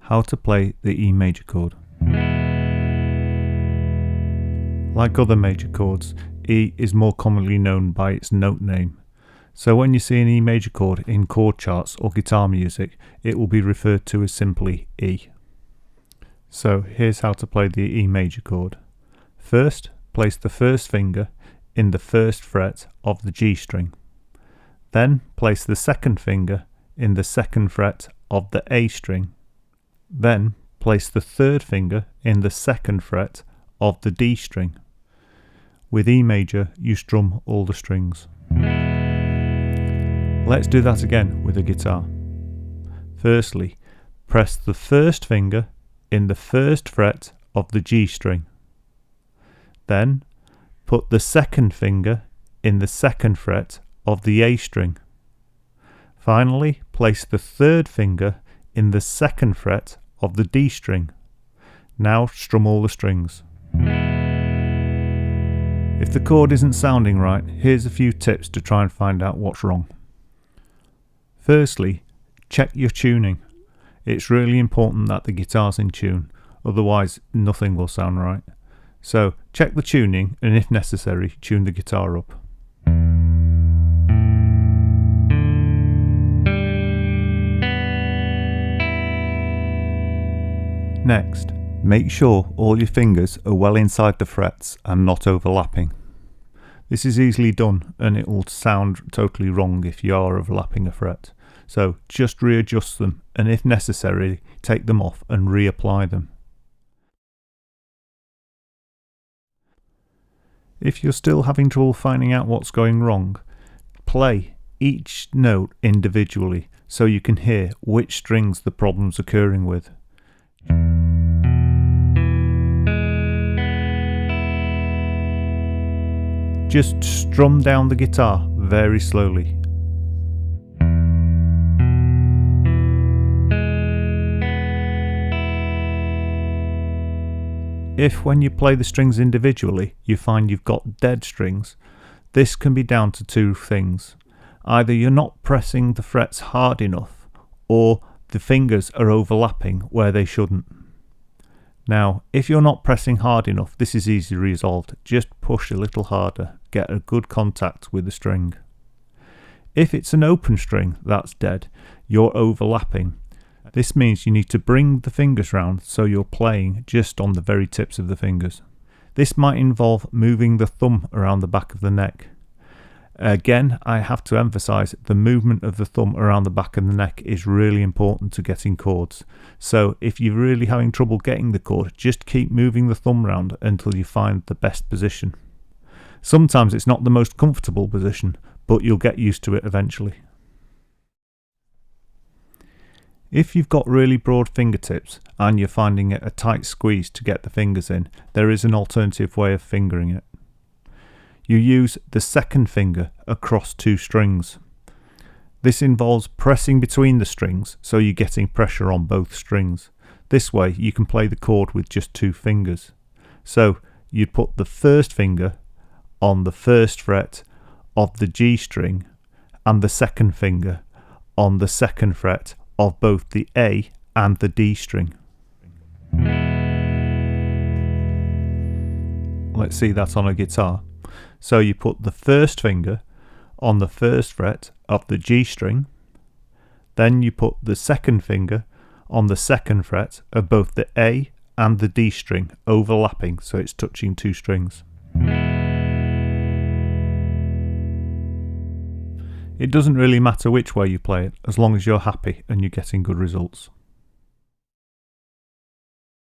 how to play the E major chord. Like other major chords, E is more commonly known by its note name. So when you see an E major chord in chord charts or guitar music, it will be referred to as simply E. So here's how to play the E major chord. First, place the first finger in the first fret of the G string. Then place the second finger in the second fret of the A string. Then place the third finger in the second fret of the D string. With E major, you strum all the strings. Let's do that again with a guitar. Firstly, press the first finger in the first fret of the G string. Then put the second finger in the second fret of the A string. Finally, place the third finger in the second fret of the D string. Now strum all the strings. If the chord isn't sounding right, here's a few tips to try and find out what's wrong. Firstly, check your tuning. It's really important that the guitar's in tune, otherwise nothing will sound right. So check the tuning and if necessary, tune the guitar up. Next, make sure all your fingers are well inside the frets and not overlapping. This is easily done and it will sound totally wrong if you are overlapping a fret. So just readjust them and if necessary, take them off and reapply them. If you're still having trouble finding out what's going wrong, play each note individually so you can hear which strings the problem's occurring with. Just strum down the guitar very slowly. If when you play the strings individually you find you've got dead strings, this can be down to two things. Either you're not pressing the frets hard enough or the fingers are overlapping where they shouldn't. Now, if you're not pressing hard enough, this is easily resolved. Just push a little harder, get a good contact with the string. If it's an open string that's dead, you're overlapping. This means you need to bring the fingers round so you're playing just on the very tips of the fingers. This might involve moving the thumb around the back of the neck. Again, I have to emphasize the movement of the thumb around the back of the neck is really important to getting chords. So if you're really having trouble getting the chord, just keep moving the thumb around until you find the best position. Sometimes it's not the most comfortable position, but you'll get used to it eventually. If you've got really broad fingertips and you're finding it a tight squeeze to get the fingers in, there is an alternative way of fingering it. You use the second finger across two strings. This involves pressing between the strings so you're getting pressure on both strings. This way you can play the chord with just two fingers. So you'd put the first finger on the first fret of the G string and the second finger on the second fret of both the A and the D string. Let's see that on a guitar. So you put the first finger on the first fret of the G string, then you put the second finger on the second fret of both the A and the D string, overlapping so it's touching two strings. It doesn't really matter which way you play it, as long as you're happy and you're getting good results.